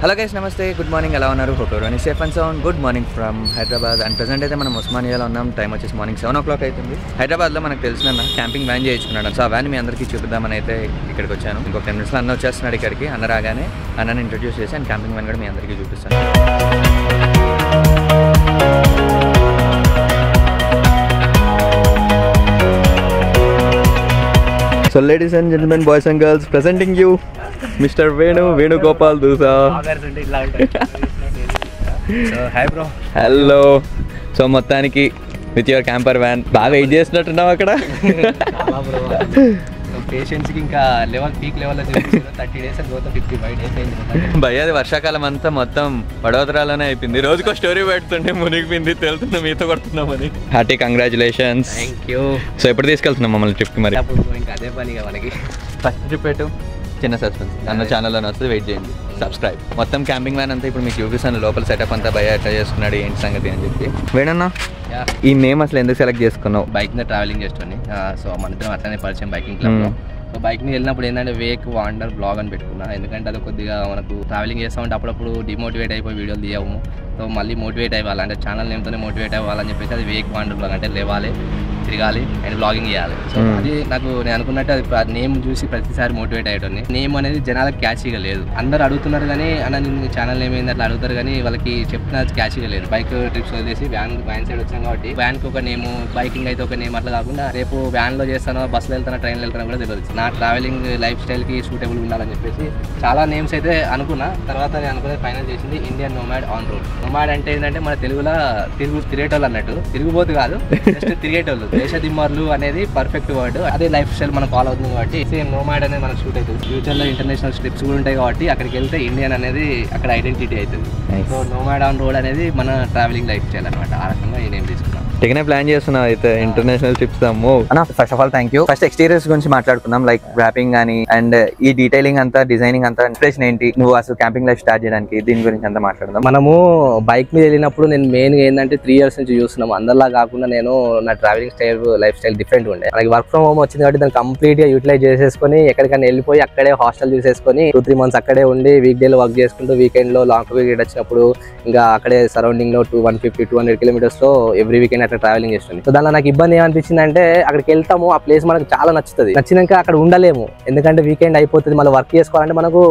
Hello guys, నమస్తే, good morning. ఎలా ఉన్నారు? హోప్ ఎవరు safe and sound. Good morning from Hyderabad. And present అయితే మనం ఉస్మానియాలో ఉన్నాం. టైం వచ్చేసి మార్నింగ్ 7 o'clock అవుతుంది. హైదరాబాద్లో మనకు తెలిసిన క్యాంపింగ్ వ్యాన్ చేయించుకున్నాడు. సో ఆ వ్యాన్ మీ అందరికీ చూపిద్దామని అయితే ఇక్కడికి వచ్చాను. ఇంకొక 10 minutes అన్న వచ్చేస్తున్నాడు ఇక్కడికి. అన్న రాగానే అన్నని ఇంట్రడ్యూస్ చేసి అండ్ క్యాంపింగ్ వ్యాన్ కూడా మీ అందరికీ చూపిస్తాను. So ladies and gentlemen, boys and girls, presenting you Mr. Venugopal Dusa. So hi bro. Hello. So మొత్తానికి విత్ యువర్ క్యాంపర్ వ్యాన్ బాగా వెయిట్ చేసినట్టున్నావు అక్కడ. పేషెంట్స్కి ఇంకా పీక్ లెవెల్లో 30 days గ్రోత్ 55 days అయింది భయ. అది వర్షాకాలం అంతా మొత్తం వడోదరాలోనే అయిపోయింది. రోజుకో స్టోరీ పెడుతుంటే మునిగిపోయింది, తెలుతున్నా మీతో కొడుతున్నామని. Hearty congratulations. Thank you. So ఎప్పుడు తీసుకెళ్తున్నాం మమ్మల్ని ట్రిప్కి? మరి ఇంకా అదే పనిగా మనకి ఫస్ట్ ట్రిప్ పెట్టు. చిన్న సస్పెన్స్ అన్న ఛానల్లోనే వస్తుంది, వెయిట్ చేయండి. సబ్స్క్రైబ్. మొత్తం క్యాంపింగ్ వ్యాన్ అంతా ఇప్పుడు మీకు చూపిస్తాను. లోపల సెటప్ అంతా భయ ఎట్లా చేసుకున్నాడు, ఏంటి సంగతి అని చెప్పి. వేణన్నా, ఈ నేమ్ అసలు ఎందుకు సెలెక్ట్ చేసుకున్నావు? బైక్ మీద ట్రావెలింగ్ చేస్తుంది. సో మన ఇద్దరం అట్లనే పరిచయం బైకింగ్ క్లబ్లో. సో బైక్ మీద వెళ్ళినప్పుడు ఏంటంటే వేక్ వాండర్ బ్లాగ్ అని పెట్టుకున్నా. ఎందుకంటే అది కొద్దిగా మనకు ట్రావెలింగ్ చేస్తామంటే అప్పుడప్పుడు డిమోటివేట్ అయిపోయి వీడియోలు తీయము. సో మళ్ళీ మోటివేట్ అవ్వాలి, అంటే ఛానల్ నేమ్తోనే మోటివేట్ అవ్వాలని చెప్పేసి అది వేక్ వాండర్ బ్లాగ్, అంటే లేవాలి, తిరగాలి అండ్ బ్లాగింగ్ చేయాలి. సో అది నేను అనుకున్నట్టు అది నేమ్ చూసి ప్రతిసారి మోటివేట్ అయ్యేటోని. నేమ్ అనేది జనాలకు క్యాచీగా లేదు. అందరు అడుగుతున్నారు కానీ అన్న నేను ఛానల్ నేమ్ ఏంది అట్లా అడుగుతారు కానీ వాళ్ళకి చెప్తున్న క్యాచీగా లేదు. బైక్ ట్రిప్స్ వదిలేసి వ్యాన్ సైడ్ వచ్చాం కాబట్టి వ్యాన్కి ఒక నేమ్, బైకింగ్ అయితే ఒక నేమ్, అట్లా కాకుండా రేపు వ్యాన్లో చేస్తానో, బస్సులో వెళ్తానో, ట్రైన్లో వెళ్తానో కూడా తెలియదు. నా ట్రావెలింగ్ లైఫ్ స్టైల్కి సూటబుల్ ఉండాలని చెప్పేసి చాలా నేమ్స్ అయితే అనుకున్నా. తర్వాత నేను అనుకునేది ఫైనల్ చేసింది Indian nomad on road. Nomad అంటే ఏంటంటే మన తెలుగులో తిరిగేటోళ్ళు అన్నట్టు, తిరుగుబోతు కాదు, జస్ట్ తిరిగేటోళ్ళు. దేశ దిమ్మర్లు అనేది పర్ఫెక్ట్ వర్డ్. అదే లైఫ్ స్టైల్ మనం ఫాలో అవుతుంది కాబట్టి సేమ్ నోమాడ్ అనేది మనకు షూట్ అవుతుంది. ఫ్యూచర్లో ఇంటర్నేషనల్ ట్రిప్స్ కూడా ఉంటాయి కాబట్టి అక్కడికి వెళ్తే ఇండియన్ అనేది అక్కడ ఐడెంటిటీ అవుతుంది. సో నోమాడ్ ఆన్ రోడ్ అనేది మన ట్రావెలింగ్ లైఫ్ స్టైల్ అనమాట. ఆ రకంగా ఈ నేమ్ తీసుకున్నాం. టికెనే ప్లాన్ చేస్తున్నావు అయితే international trips Ammu. First of all thank you. First exteriors గురించి మాట్లాడుకుందాం, లైక్ ర్యాపింగ్ కానీ అండ్ ఈ డీటెయిలింగ్ అంతా, డిజైనింగ్ అంతా, ఇన్స్పిరేషన్ ఏంటి నువ్వు అసలు క్యాంపింగ్ లైఫ్ స్టార్ట్ చేయడానికి, దీని గురించి అంతా మాట్లాడదాం. మనము బైక్ మీద వెళ్ళినప్పుడు నేను మెయిన్గా ఏంటంటే 3 years నుంచి చూస్తున్నాము. అందరిలా కాకుండా నేను నా travelling style, life style different ఉండే. మనకి వర్క్ ఫ్రమ్ హోమ్ వచ్చింది కాబట్టి దాన్ని కంప్లీట్ గా యూటిలైజ్ చేసేసుకొని ఎక్కడికైనా వెళ్ళిపోయి అక్కడే హాస్టల్ చూసేసుకొని 2-3 months అక్కడే ఉండి వీక్ డేలో వర్క్ చేసుకుంటూ వీకెండ్ లో లాంగ్ వీకెండ్ వచ్చినప్పుడు ఇంకా అక్కడే సరౌండింగ్ లో 150-200 kilometers లో ఎవ్రీ వీకెండ్ అట్లా ట్రావెలింగ్ చేస్తుంది. సో దానిలో నాకు ఇబ్బంది ఏమనిపించింది అంటే అక్కడికి వెళ్తాము, ఆ ప్లేస్ మనకు చాలా నచ్చుతుంది, నచ్చినాక అక్కడ ఉండలేము. ఎందుకంటే వీకెండ్ అయిపోతుంది, మళ్ళీ వర్క్ చేసుకోవాలంటే మనకు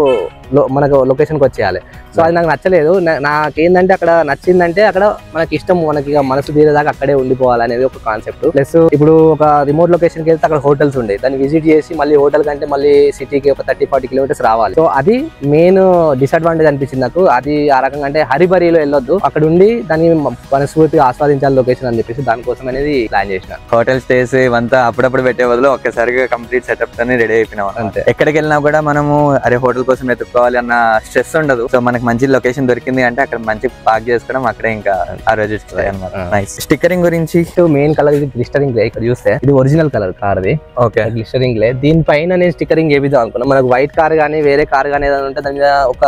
లొకేషన్కి వచ్చేయాలి. సో అది నాకు నచ్చలేదు. నాకేందంటే అక్కడ నచ్చిందంటే అక్కడ మనకి ఇష్టం, మనకి మనసు తీరేదాకా అక్కడే ఉండిపోవాలి అనేది ఒక కాన్సెప్ట్. ప్లస్ ఇప్పుడు ఒక రిమోట్ లొకేషన్కి వెళ్తే అక్కడ హోటల్స్ ఉండే, దాన్ని విజిట్ చేసి మళ్ళీ హోటల్ కంటే మళ్ళీ సిటీకి ఒక 30-40 kilometers రావాలి. సో అది మెయిన్ డిసడ్వాంటేజ్ అనిపించింది నాకు. అది ఆ రకంగా అంటే హరిబరిలో వెళ్ళొద్దు, అక్కడ ఉండి దాన్ని మనస్ఫూర్తిగా ఆస్వాదించాలి లొకేషన్ అని చెప్పేసి దానికోసం అనేది ప్లాన్ చేసిన. హోటల్ స్టేస్ ఇవంతా అప్పుడప్పుడు పెట్టే బదులు ఒక్కసారిగా కంప్లీట్ సెటప్ తోనే రెడీ అయిపోయినాం అంతే. ఎక్కడికి వెళ్ళినా కూడా మనము అరే హోటల్ కోసం ఎత్తుకోవాలి అన్న స్ట్రెస్ ఉండదు. సో మనకి మంచి లొకేషన్ దొరికింది అంటే అక్కడ మంచి పార్క్ చేసుకోవడం, అక్కడే ఇంకా ఆ రోజు నైస్. స్టిక్కరింగ్ గురించి మెయిన్ కలర్ ఇది గ్లిస్టరింగ్ గ్లే. ఇక్కడ చూస్తే ఇది ఒరిజినల్ కలర్ కార్ది. ఓకే, గ్లిస్టరింగ్ గ్లే. దీనిపైన నేను స్టిక్కరింగ్ వేపిద్దాం అనుకున్నా. మనకు వైట్ కార్ కానీ వేరే కార్ కానీ ఏదైనా ఉంటే దాని మీద ఒక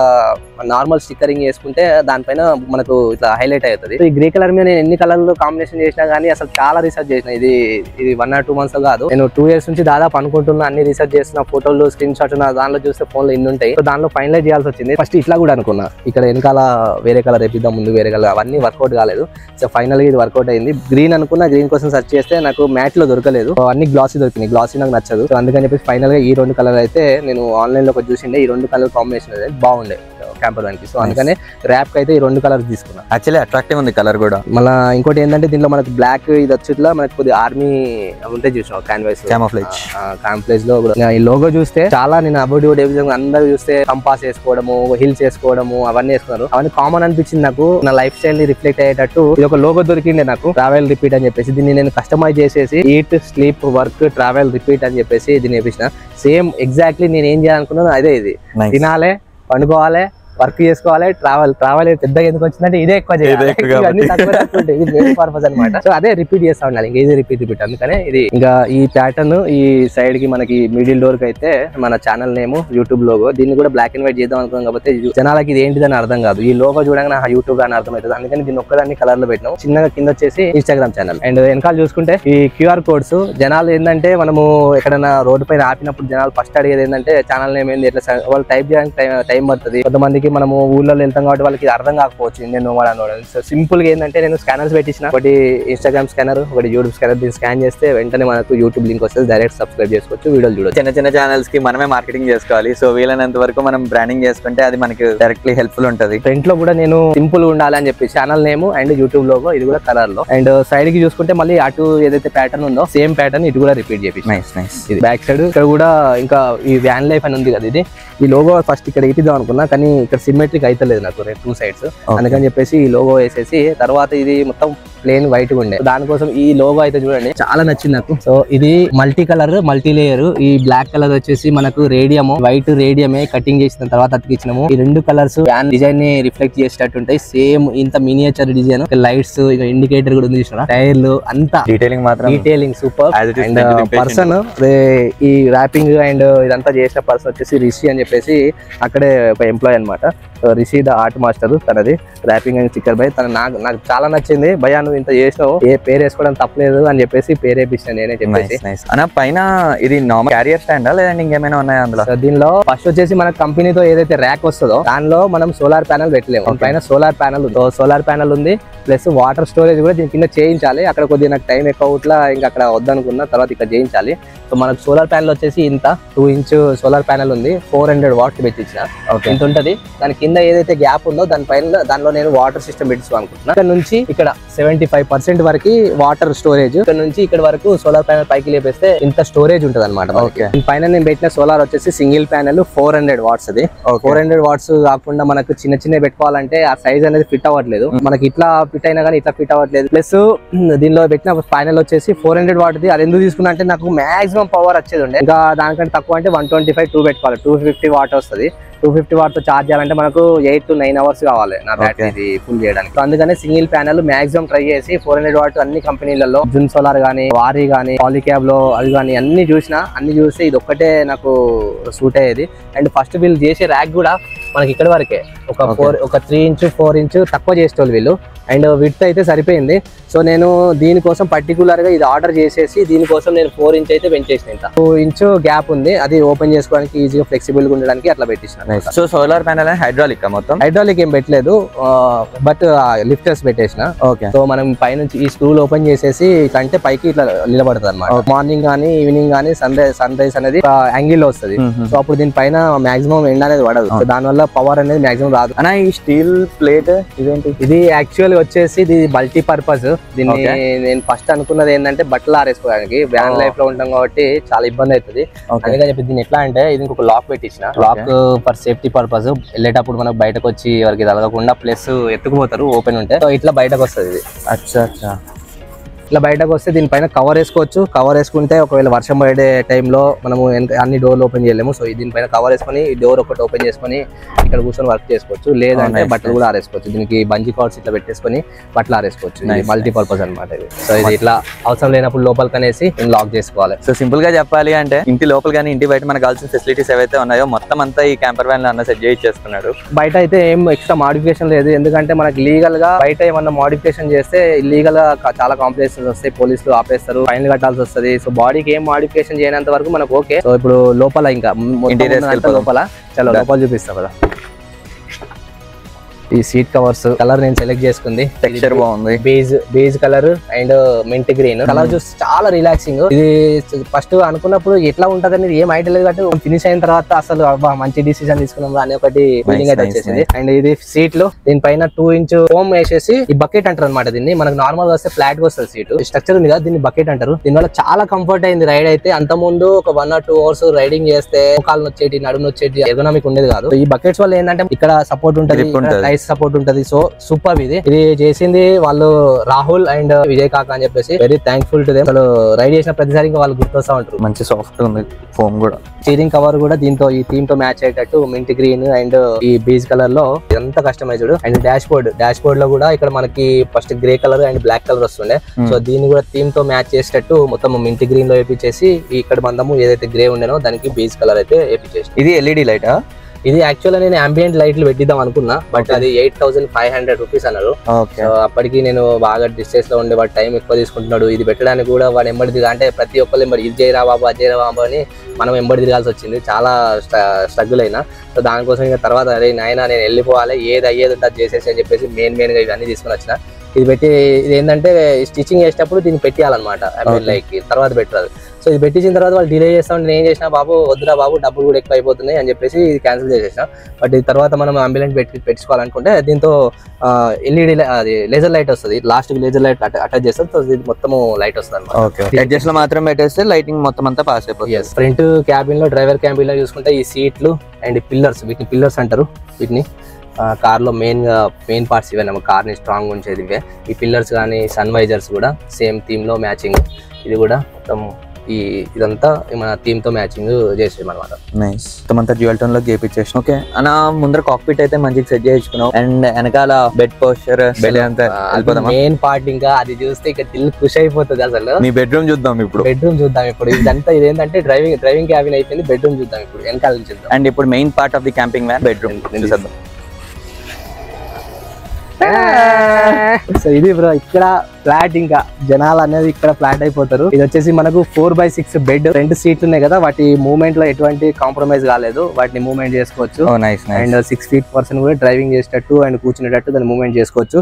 నార్మల్ స్టిక్కరింగ్ వేసుకుంటే దానిపైన మనకు ఇట్లా హైలైట్ అవుతుంది. ఈ గ్రే కలర్ మీద నేను ఎన్ని కలర్లు కాంబినేషన్ చేసినా కానీ అసలు చాలా రీసెర్చ్ చేసిన. ఇది 1 or 2 months కాదు, నేను 2 years నుంచి దాదాపు అనుకుంటున్నా, అన్ని రీసెర్చ్ చేసిన, ఫోటోలు, స్క్రీన్ షాట్ దానిలో చూస్తే ఫోన్ లో ఇన్ని ఉంటాయి. సో దానిలో ఫైనలైజ్ చేయాల్సి వచ్చింది. ఫస్ట్ ఇట్లా కూడా అనుకున్నా, ఇక్కడ వెనకాల వేరే కలర్ వేపిద్దాం, ముందు వేరే కలర్, అవన్నీ వర్కౌట్ కాలేదు. సో ఫైనల్ గా ఇది వర్కౌట్ అయింది. గ్రీన్ అనుకున్నా, గ్రీన్ కోసం సెర్చ్ చేస్తే నాకు మ్యాట్ లో దొరకలేదు, అన్ని గ్లాసీ దొరికినాయి. గ్లాసీ నాకు నచ్చదు. సో అందుకని చెప్పేసి ఫైనల్ గా ఈ 2 కలర్ అయితే నేను ఆన్లైన్ లో చూసిండే. ఈ 2 కలర్ కాంబినేషన్ అనేది బాగుండే క్యాంపర్ వ్యాన్ కి. సో అందుకనే ర్యాప్ కి అయితే ఈ 2 కలర్స్ తీసుకున్నా. యాక్చువల్లీ అట్రాక్టివ్ ఉంది కలర్ కూడా. మళ్ళీ ఇంకోటి ఏంటంటే దీనిలో మనకు బ్లాక్ ఇది వచ్చి ఇట్లా మనకు కొద్దిగా ఆర్మీ ఉంటే చూసాం, క్యాంప్లేజ్ లో కూడా ఈ లోగో చూస్తే చాలా, నేను అబౌట్ అందరూ చూస్తే కంపాస్ వేసుకోవడము, హిల్స్ వేసుకోవడము, అవన్నీ వేసుకున్నారు. అవన్నీ కామన్ అనిపించింది నాకు. నా లైఫ్ స్టైల్ ని రిఫ్లెక్ట్ అయ్యేటట్టు ఇది ఒక లోగో దొరికింది నాకు, ట్రావెల్ రిపీట్ అని చెప్పేసి. దీన్ని నేను కస్టమైజ్ చేసేసి eat, sleep, work, travel, repeat అని చెప్పేసి దీన్ని వేపించిన. సేమ్ ఎగ్జాక్ట్లీ నేను ఏం చేయాలనుకున్నాను అదే. ఇది తినాలే, పండుకోవాలి, వర్క్ చేసుకోవాలి, ట్రావెల్ పెద్దగా ఎందుకు వచ్చిందంటే ఇదే ఎక్కువ చేయాలి, పర్పస్ అనమాట. సో అదే రిపీట్ చేస్తా ఉండాలి, ఇంకా ఇది రిపీట్. అందుకనే ఇది ఇంకా ఈ ప్యాటర్న్ ఈ సైడ్ కి మనకి మిడిల్ డోర్ కి అయితే మన ఛానల్ నేమ్, యూట్యూబ్ లోగో, దీన్ని కూడా బ్లాక్ అండ్ వైట్ చేద్దాం అనుకున్నాం. కాబట్టి జనాలకి ఇది ఏంటిదని అర్థం కాదు, ఈ లోగో చూడగానే యూట్యూబ్ అని అర్థం అవుతుంది. అందుకని దీన్ని ఒక్కదాన్ని కలర్ లో పెట్టినాం. చిన్నగా కింద వచ్చేసి ఇన్స్టాగ్రామ్ ఛానల్. అండ్ వెనకాల చూసుకుంటే ఈ QR codes. జనాలు ఏంటంటే మనము ఎక్కడైనా రోడ్డు పైన ఆపినప్పుడు జనాలు ఫస్ట్ అడిగేది ఏంటంటే ఛానల్ నేమ్ ఏంది, ఎట్లా వాళ్ళు టైప్ చేయడానికి టైం పడుతుంది. కొంతమందికి బయటికి మనము ఊళ్ళో వెళ్తాం కాబట్టి వాళ్ళకి అర్థం కాకపోవచ్చు ఇండియన్ నోమాడ్ అని. సో సింపుల్ గా ఏంటంటే నేను స్కానర్స్ పెట్టించిన, ఒకటి ఇన్స్టాగ్రామ్ స్కానర్, ఒకటి యూట్యూబ్ స్కానర్. దీన్ని స్కాన్ చేస్తే వెంటనే మనకు యూట్యూబ్ లింక్ వస్తుంది, డైరెక్ట్ సబ్స్క్రైబ్ చేసుకోవచ్చు, వీడియోలు చూడొచ్చు. చిన్న చిన్న ఛానల్స్ కి మనమే మార్కెటింగ్ చేసుకోవాలి. సో వీలైనంత వరకు మనం బ్రాండింగ్ చేసుకుంటే అది మనకి డైరెక్ట్లీ హెల్ప్ఫుల్ ఉంటుంది. ఫ్రంట్ లో కూడా నేను సింపుల్ ఉండాలి అని చెప్పి channel name and YouTube logo ఇది కూడా కలర్ లో, అండ్ సైడ్ కి చూసుకుంటే మళ్ళీ అటు ఏదైతే ప్యాటర్న్ ఉందో సేమ్ ప్యాటర్న్ ఇటు కూడా రిపీట్ చేసి. ఇది బ్యాక్ సైడ్ ఇక్కడ కూడా ఇంకా ఈ వ్యాన్ లైఫ్ అని ఉంది కదా, ఇది ఈ లోగో ఫస్ట్ ఇక్కడ ఇట్టిద్దాం అనుకున్నా కానీ ఇక్కడ సిమెట్రిక్ అయితే లేదు నాకు 2 sides. అందుకని చెప్పేసి ఈ లోగో వేసేసి తర్వాత ఇది మొత్తం ప్లేన్ వైట్ గా ఉండే, దానికోసం ఈ లోగో అయితే చూడండి చాలా నచ్చింది నాకు. సో ఇది మల్టీ కలర్ మల్టీ లేయర్. ఈ బ్లాక్ కలర్ వచ్చేసి మనకు రేడియం, వైట్ రేడియమే కటింగ్ చేసిన తర్వాత అతికిచ్చినాము. ఈ 2 కలర్స్ ఫ్యాన్ డిజైన్ ని రిఫ్లెక్ట్ చేసేటట్టు ఉంటాయి. సేమ్ ఇంత మినియేచర్ డిజైన్, లైట్స్, ఇక ఇండికేటర్ కూడా ఉంది చూసినా, టైర్లు అంతా డీటెయిలింగ్ సూపర్. అండ్ పర్సన్ ఈ ర్యాపింగ్ అండ్ ఇదంతా చేసిన పర్సన్ వచ్చేసి రిషి అని చెప్పేసి అక్కడే ఒక ఎంప్లాయ్ అనమాట. రిషి ద ఆర్ట్ మాస్టర్, తనది ర్యాపింగ్ అండ్ స్టిక్కర్ బై. తన నాకు చాలా నచ్చింది. భయ్యా నువ్వు ఇంత చేసినావు, ఏ పేరు వేసుకోవడం తప్పలేదు అని చెప్పేసి పేరు వేపించాను నేనే చెప్పేసి. పైన ఇది నార్మల్ క్యారియర్ స్టాండ్ లేదంటే ఇంకేమైనా ఉన్నాయా అందులో? దీనిలో ఫస్ట్ వచ్చేసి మన కంపెనీతో ఏదైతే ర్యాక్ వస్తుందో దానిలో మనం సోలార్ ప్యానల్ పెట్టలేము. పైన సోలార్ ప్యానల్ ఉంది, సోలార్ ప్యానల్ ఉంది ప్లస్ వాటర్ స్టోరేజ్ కూడా దీని కింద చేయించాలి. అక్కడ కొద్దిగా నాకు టైం ఎక్కువ అవుట్లా ఇంకా అక్కడ వద్దనుకున్నా, తర్వాత ఇక్కడ చేయించాలి. సో మనకు సోలార్ ప్యానల్ వచ్చేసి ఇంత 2 inch సోలార్ ప్యానల్ ఉంది, 400 watts పెట్టించిన ఇంత ఉంటది. దాని కింద ఏదైతే గ్యాప్ ఉందో దానిలో నేను వాటర్ సిస్టమ్ పెట్టించు అనుకుంటున్నా. ఇక్కడ నుంచి ఇక్కడ 75% వరకు వాటర్ స్టోరేజ్, ఇక్కడ నుంచి ఇక్కడ వరకు సోలార్ ప్యానల్ పైకి లేపేస్తే ఇంత స్టోరేజ్ ఉంటది అనమాట. పైన నేను పెట్టిన సోలార్ వచ్చేసి సింగిల్ ప్యానల్ 400 watts. అది 400 watts కాకుండా మనకు చిన్న చిన్న పెట్టుకోవాలంటే ఆ సైజ్ అనేది ఫిట్ అవ్వట్లేదు. మనకి ఇట్లా ఫిట్ అయినా కానీ ఇట్లా ఫిట్ అవ్వట్లేదు. ప్లస్ దీనిలో పెట్టిన ప్యానల్ వచ్చేసి 400 watts. అది ఎందుకు తీసుకున్నా అంటే నాకు మాక్సిమం పవర్ వచ్చేది ఉండే, ఇంకా దానికంటే తక్కువ అంటే 125 పెట్టుకోవాలి. 250 watt వస్తుంది. 250 watt తో చార్జ్ చేయాలంటే మనకు 8 to 9 hours కావాలి నా బ్యాటరీ ఫుల్ చేయడానికి. అందుకనే సింగిల్ ప్యానల్ మాక్సిమం ట్రై చేసి 400 watt అన్ని కంపెనీలలో జున్ సోలార్ గానీ, వారీ గానీ, పాలిక్యాబ్ లో అవి గానీ అన్ని చూసి ఇది ఒక్కటే నాకు సూట్ అయ్యేది. అండ్ ఫస్ట్ వీళ్ళు చేసే ర్యాక్ కూడా మనకి ఇక్కడ వరకే ఒక 3 inch 4 inch తక్కువ చేసేవాళ్ళు వీళ్ళు. అండ్ విడ్త్ అయితే సరిపోయింది. సో నేను దీనికోసం పర్టికులర్ గా ఇది ఆర్డర్ చేసేసి దీనికోసం నేను 4 inch అయితే పెంచేసిన. 2 inch గ్యాప్ ఉంది, అది ఓపెన్ చేసుకోవడానికి ఈజీగా ఫ్లెక్సిబుల్ గా ఉండడానికి అట్లా పెట్టించిన. సో సోలార్ ప్యానల్ హైడ్రాలిక్ మొత్తం? హైడ్రాలిక్ ఏం పెట్టలేదు, బట్ లిఫ్టర్స్ పెట్టేసిన. ఓకే. సో మనం పైనుంచి ఈ స్క్రూలు ఓపెన్ చేసేసి అంటే పైకి ఇట్లా నిలబడుతుంది అనమాట. మార్నింగ్ గానీ ఈవినింగ్ గానీ సన్ రైజ్ అనేది యాంగిల్ లో వస్తుంది. సో అప్పుడు దీని పైన మాక్సిమం ఎండ అనేది పడదు. సో దానివల్ల పవర్ అనేది మాక్సిమం రాదు. అన్న ఈ స్టీల్ ప్లేట్ ఇదేంటి? ఇది యాక్చువల్ వచ్చేసి ఇది మల్టీ పర్పస్. దీన్ని నేను ఫస్ట్ అనుకున్నది ఏంటంటే బట్టలు ఆరేసుకోవడానికి. వ్యాన్ లైఫ్ లో ఉంటాం కాబట్టి చాలా ఇబ్బంది అవుతుంది. అందుకని చెప్పి దీన్ని ఎట్లా అంటే ఇది ఒక లాక్ పెట్టించిన. లాక్ ఫర్ సేఫ్టీ పర్పస్, వెళ్ళేటప్పుడు మనకు బయటకు వచ్చి ఎవరికి తగలకుండా, ప్లస్ ఎత్తుకుపోతారు ఓపెన్ ఉంటే. సో ఇట్లా బయటకు వస్తుంది ఇది. అచ్చా ఇట్లా బయటకు వస్తే దీనిపైన కవర్ వేసుకోవచ్చు. కవర్ వేసుకుంటే ఒకవేళ వర్షం పడే టైంలో మనము అన్ని డోర్లు ఓపెన్ చేయలేము. సో దీనిపైన కవర్ వేసుకొని ఈ డోర్ ఒకటి ఓపెన్ చేసుకొని ఇక్కడ కూర్చొని వర్క్ చేసుకోవచ్చు. లేదంటే బట్టలు కూడా ఆరేసుకోవచ్చు. దీనికి బంజీ కార్డ్స్ ఇట్లా పెట్టేసుకొని బట్టలు ఆరేసుకోవచ్చు. మల్టీపర్పస్ అనమాట ఇది. సో ఇది ఇట్లా అవసరం లేనప్పుడు లోపలికి అనేసి లాక్ చేసుకోవాలి. సో సింపుల్ గా చెప్పాలి అంటే ఇంటి లోపల కానీ ఇంటి బయట మనకు కావాల్సిన ఫెసిలిటీస్ ఏవైతే ఉన్నాయో మొత్తం అంతా ఈ క్యాంపర్ వ్యాన్ లో అన్న సెట్ చేయించేసుకున్నాడు. బయట అయితే ఏం ఎక్స్ట్రా మోడిఫికేషన్ లేదు, ఎందుకంటే మనకి లీగల్ గా బయట ఏమన్నా మోడిఫికేషన్ చేస్తే ఇల్లీగల్ గా చాలా కాంప్లికేషన్స్ వస్తాయి, పోలీసులు ఆపేస్తారు, ఫైన్ కట్టాల్సి వస్తుంది. సో బాడీకి ఏం మోడిఫికేషన్ చేయనంత వరకు మనకు ఓకే. సో ఇప్పుడు లోపల ఇంకా లోపల చాలా లోపల చూపిస్తాం కదా. ఈ సీట్ కవర్స్ కలర్ నేను సెలెక్ట్ చేసుకుంది, టెక్స్చర్ బాగుంది, beige colour and mint green colour చూసి చాలా రిలాక్సింగ్. ఇది ఫస్ట్ అనుకున్నప్పుడు ఎట్లా ఉంటది అనేది ఏం ఐడియా లేదు, కాబట్టి ఫినిష్ అయిన తర్వాత అసలు మంచి డిసిజన్ తీసుకున్నాం అనే ఒకటి ఫీలింగ్ అయితే వచ్చేసింది. అండ్ ఇది సీట్లు దీనిపైన 2 inch ఫోమ్ వేసేసి ఈ బకెట్ అంటారు అనమాట. దీన్ని మనకు నార్మల్ గా వస్తే ఫ్లాట్ గా వస్తుంది సీట్. స్ట్రక్చర్ ఉంది కదా, దీన్ని బకెట్ అంటారు. దీనివల్ల చాలా కంఫర్ట్ అయింది రైడ్ అయితే. అంత ముందు ఒక 1 or 2 hours రైడింగ్ చేస్తే కాళ్ళు నొచ్చేటి, నడుము నొచ్చేటి, ఎర్గనామిక్ ఉండేది కాదు. ఈ బకెట్స్ వల్ల ఏంటంటే ఇక్కడ సపోర్ట్ ఉంటుంది, సపోర్ట్ ఉంటది. So super. ఇది చేసింది వాళ్ళు రాహుల్ అండ్ విజయ్ కాక అని చెప్పేసి వెరీ థ్యాంక్ఫుల్ టు దెమ్. అసలు రైడ్ చేసిన ప్రతిసారి ఇంకా వాళ్ళు గుర్తొస్తా ఉంటారు. మంచి సాఫ్ట్ ఉంది ఫోమ్ కూడా. స్టీరింగ్ కవర్ కూడా దీంతో ఈ థీమ్ తో మ్యాచ్ అయ్యేటట్టు మింట్ గ్రీన్ అండ్ ఈ బేజ్ కలర్ లో ఎంత కస్టమైజ్డ్. అండ్ డాష్ బోర్డ్ లో కూడా ఇక్కడ మనకి first grey colour and black colour వస్తుండే. సో దీన్ని కూడా థీమ్ తో మ్యాచ్ చేసేటట్టు మొత్తం మింట్ గ్రీన్ లో వేపించేసి ఇక్కడ మందము ఏదైతే గ్రే ఉండేనో దానికి బేజ్ కలర్ అయితే వేపించేసి. ఇది ఎల్ఈడి లైట్ ఇది యాక్చువల్ నేను అంబియంట్ లైట్లు పెట్టిద్దాం అనుకున్నా, బట్ అది 8500 రూపీస్ అన్నారు. సో అప్పటికి నేను బాగా డిస్టెన్స్ లో ఉండే వాడు టైం ఎక్కువ తీసుకుంటున్నాడు. ఇది పెట్టడానికి కూడా వాడు ఎంబడి అంటే ప్రతి ఒక్కరు ఎంబడి ఇది చేయరా బాబు అది చేయరా బాబు అని మనం ఎంబడి తిరగాల్సి వచ్చింది. చాలా స్ట్రగుల్ అయినా. సో దానికోసం ఇంకా తర్వాత అరే నాయన నేను వెళ్ళిపోవాలి, ఏది అయ్యేది ఉంటుంది చేసేసి అని చెప్పేసి మెయిన్ గా ఇవన్నీ తీసుకుని వచ్చిన. ఇది పెట్టి ఇది ఏంటంటే స్టిచ్చింగ్ చేసేటప్పుడు దీన్ని పెట్టాలన్నమాట, లైక్ తర్వాత పెట్టరాదు. సో ఇది పెట్టించిన తర్వాత వాళ్ళు డిలే చేస్తా ఉంటే నేను ఏం చేసిన, బాబు వద్దురా బాబు డబ్బులు కూడా ఎక్కువ అయిపోతున్నాయి అని చెప్పేసి ఇది క్యాన్సిల్ చేసేసిన. బట్ ఇది తర్వాత మనం అంబులెంట్ పెట్టుకోవాలనుకుంటే దీంతో ఎల్ఈడి అది లేజర్ లైట్ వస్తుంది, లాస్ట్ లేజర్ లైట్ అటాచ్ చేస్తాం. సో ఇది మొత్తం లైట్ వస్తుంది అనమాట. అడ్జస్ట్ లో మాత్రం పెట్టేస్తే లైటింగ్ మొత్తం అంతా పాస్ అయిపోతుంది. ఫ్రంట్ క్యాబిన్ లో డ్రైవర్ క్యాబిన్ లో చూసుకుంటే ఈ సీట్లు అండ్ పిల్లర్స్, వీటిని పిల్లర్స్ అంటారు. వీటిని కార్ లో మెయిన్ పార్ట్స్ ఇవే, కార్ ని స్ట్రాంగ్ ఉంచేది ఇవే. ఈ పిల్లర్స్ కానీ సన్ వైజర్స్ కూడా సేమ్ థీమ్ లో మ్యాచింగ్. ఇది కూడా మొత్తం ఇదంతా మన థీమ్ తో మ్యాచింగ్ చేసాం అనమాట. నైస్. మొత్తం డ్యూయల్ టోన్ లో గేపిచ్చేసిన. ఓకే అన్న, ముందర కాక్పిట్ అయితే మంచిగా సెట్ చేసుకున్నాం అండ్ వెనకాల బెడ్ పోస్చర్ బెల్ అంతా మెయిన్ పార్ట్. ఇంకా అది చూస్తే ఇక దిల్ ఖుషి అయిపోతుంది అసలు. నీ బెడ్రూమ్ చూద్దాం ఇప్పుడు. ఇదంతా ఇదేంటంటే డ్రైవింగ్ క్యాబిన్ అయిపోయింది, బెడ్రూమ్ చూద్దాం ఇప్పుడు వెనకాల నుంచి. అండ్ ఇప్పుడు main part of the camping van bedroom చూద్దాం. సో ఇది బ్రో, ఇక్కడ ఫ్లాట్, ఇంకా జనాలు అనేది ఇక్కడ ఫ్లాట్ అయిపోతారు. ఇది వచ్చేసి మనకు 4x6 బెడ్, 2 సీట్లు ఉన్నాయి కదా, వాటి మూవ్మెంట్ లో ఎటువంటి కాంప్రమైజ్ కాలేదు, వాటిని మూవ్మెంట్ చేసుకోవచ్చు. అండ్ 6 feet పర్సన్ కూడా డ్రైవింగ్ చేసేటట్టు అండ్ కూర్చునేటట్టు దాన్ని మూవ్మెంట్ చేసుకోవచ్చు.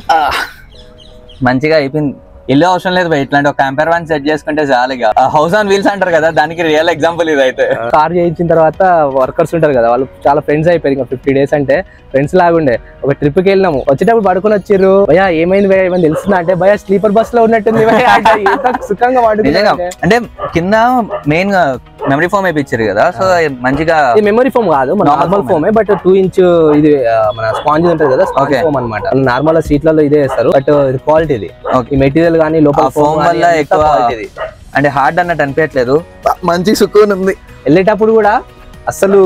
మంచిగా అయిపోయింది. ఇల్లు అవసరం లేదు భయ్, ఇట్లాంటి ఒక క్యాంపర్ వన్ సెట్ చేసుకుంటే చాలుగా. హౌస్ ఆన్ వీల్స్ అంటారు కదా, దానికి రియల్ ఎగ్జాంపుల్ ఇది. అయితే కార్ చేయించిన తర్వాత వర్కర్స్ ఉంటారు కదా, వాళ్ళు చాలా ఫ్రెండ్స్ అయిపోయారు. ఇంకా 50 days అంటే ఫ్రెండ్స్ లాగుండే. ఒక ట్రిప్ కి వెళ్ళినాము, వచ్చేటప్పుడు పడుకొని వచ్చిర్రు. భయ ఏమైంది భయ ఏమైనా తెలుస్తుందా అంటే, భయ స్లీపర్ బస్ లో ఉన్నట్టుంది సుఖంగా పడుతుంది. అంటే కింద మెయిన్ గా మెమరీ ఫోమ్ వేయించారు కదా, సో మంచిగా. మెమరీ ఫోమ్ కాదు, నార్మల్ ఫోమే, బట్ 2 inch ఇది మన స్పాంజ్ ఉంటుంది కదా, స్పాంజ్ ఫోమ్ అనమాట. నార్మల్ సీట్లలో ఇదే వేస్తారు, బట్ ఇది క్వాలిటీ. ఇది ఈ మెటీరియల్ కానీ లోపల ఫోమ్ వల్ల ఎక్కువ అంటే హార్డ్ అన్నట్టు అనిపించట్లేదు, మంచి సుకూన్ ఉంది. వెళ్ళేటప్పుడు కూడా అసలు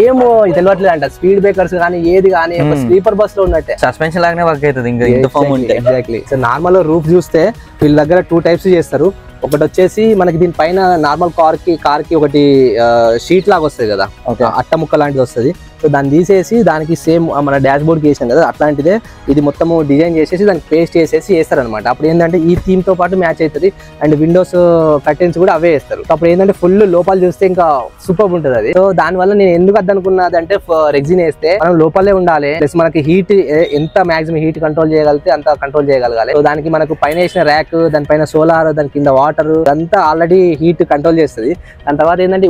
ఏమో తెలియట్లేదు అంట, స్పీడ్ బ్రేకర్స్ కానీ ఏది కానీ స్లీపర్ బస్ లో ఉన్నట్టే. సస్పెన్షన్ లాగానే వర్క్ అవుతుంది ఇంకా ఇంత ఫోమ్ ఉంటే. ఎగ్జాక్ట్లీ. సో నార్మల్ రూఫ్ చూస్తే వీళ్ళ దగ్గర 2 types చేస్తారు. ఒకటి వచ్చేసి మనకి దీనిపైన నార్మల్ కార్ కి ఒకటి షీట్ లాగా వస్తుంది కదా, అట్ట ముక్క లాంటిది వస్తుంది. సో దాన్ని తీసేసి దానికి సేమ్ మన డాష్ బోర్డ్కి వేసాం కదా అట్లాంటిదే ఇది మొత్తము డిజైన్ చేసేసి దానికి పేస్ట్ చేసేసి వేస్తారనమాట. అప్పుడు ఏంటంటే ఈ థీమ్ తో పాటు మ్యాచ్ అవుతుంది. అండ్ విండోస్ కర్టెన్స్ కూడా అవే వేస్తారు. అప్పుడు ఏంటంటే ఫుల్ లోపల చూస్తే ఇంకా సూపర్ ఉంటుంది అది. సో దానివల్ల నేను ఎందుకు అద్దనుకున్నది అంటే, రెగ్జిన్ వేస్తే మనం లోపలే ఉండాలి, ప్లస్ మనకి హీట్ ఎంత మాక్సిమం హీట్ కంట్రోల్ చేయగలిగితే అంత కంట్రోల్ చేయగలగాలి. సో దానికి మనకు పైన వేసిన ర్యాక్, దానిపైన సోలార్, దాని కింద వాటర్, అంతా ఆల్రెడీ హీట్ కంట్రోల్ చేస్తుంది. దాని తర్వాత ఏంటంటే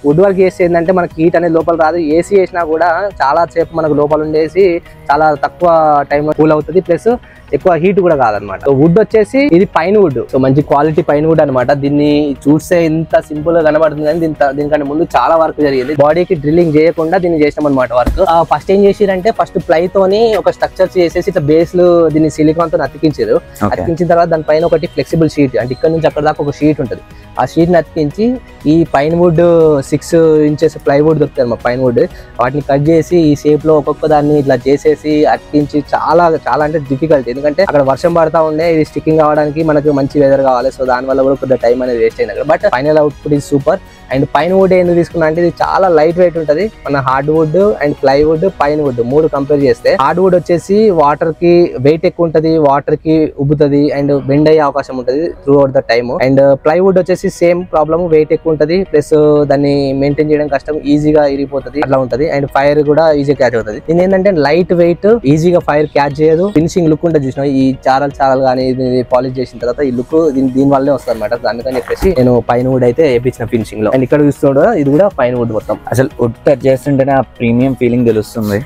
వుడ్ వర్క్ చేస్తే ఏంటంటే మనకి హీట్ అనేది లోపల రాదు. ఏసీ వేసినా కూడా చాలా సేపు మనకు లోపల ఉండేసి చాలా తక్కువ టైంలో కూల్ అవుతుంది, ప్లస్ ఎక్కువ హీట్ కూడా కాదనమాట. సో వుడ్ వచ్చేసి ఇది పైన్ వుడ్, సో మంచి క్వాలిటీ పైన్ వుడ్ అనమాట. దీన్ని చూస్తే ఇంత సింపుల్ గా కనబడుతుంది కానీ దీనికంటే ముందు చాలా వర్క్ జరిగింది. బాడీకి డ్రిల్లింగ్ చేయకుండా దీన్ని చేసాం అనమాట వర్క్. ఫస్ట్ ఏం చేసిరంటే, ఫస్ట్ ప్లై తోని ఒక స్ట్రక్చర్ చేసేసి ఇట్లా బేస్ లో దీన్ని సిలికాన్ తో అతికించారు. అతికించిన తర్వాత దానిపైన ఒకటి ఫ్లెక్సిబుల్ షీట్, అంటే ఇక్కడ నుంచి అక్కడ దాకా ఒక షీట్ ఉంటుంది. ఆ షీట్ ని అతికించి ఈ పైన్ వుడ్ 6 inches ప్లైవుడ్ దొరుకుతుంది అన్నమాట. పైన్ వుడ్ వాటిని కట్ చేసి ఈ షేప్ లో ఒక్కొక్క దాన్ని ఇట్లా చేసేసి అతికించి చాలా చాలా అంటే డిఫికల్ట్. ఎందుకంటే అక్కడ వర్షం పడతా ఉండే, ఇది స్టిక్కింగ్ అవ్వడానికి మనకు మంచి వెదర్ కావాలి. సో దాని వల్ల కూడా కొద్దిగా టైం అనేది వేస్ట్ అయింది అక్కడ. బట్ ఫైనల్ అవుట్పుట్ ఇది సూపర్. అండ్ పైన్ వుడ్ ఎందుకు తీసుకున్నా అంటే, ఇది చాలా లైట్ వెయిట్ ఉంటుంది. మన hard wood and plywood, pine wood 3 compare చేస్తే హార్డ్ వుడ్ వచ్చేసి వాటర్ కి వెయిట్ ఎక్కువ ఉంటుంది, వాటర్ కి ఉబ్బుతుంది అండ్ బెండ్ అయ్యే అవకాశం ఉంటుంది through out the time. And plywood వచ్చేసి సేమ్ ప్రాబ్లమ్, వెయిట్ ఎక్కువ ఉంటుంది, ప్లస్ దాన్ని మెయింటైన్ చేయడం కష్టం, ఈజీగా ఇరిగిపోతుంది అట్లా ఉంటుంది. అండ్ ఫైర్ కూడా ఈజీగా క్యాచ్ అవుతుంది. ఇది ఏంటంటే లైట్ వెయిట్, ఈజీగా ఫైర్ క్యాచ్ చేయదు. ఫినిషింగ్ లుక్ ఉంటుంది చూసిన, ఈ చారలు కానీ పాలిష్ చేసిన తర్వాత ఈ లుక్ దీని వల్లే వస్తుంది అనమాట. అందుకని చెప్పేసి నేను పైన్ వుడ్ అయితే వేయించిన ఫినిషింగ్ లో. అండ్ ఇక్కడ చూస్తుండ ఇది కూడా పైన్ వుడ్ మొత్తం. అసలు వుడ్ టచ్ చేస్తుంటేనే ఆ ప్రీమియం ఫీలింగ్ తెలుస్తుంది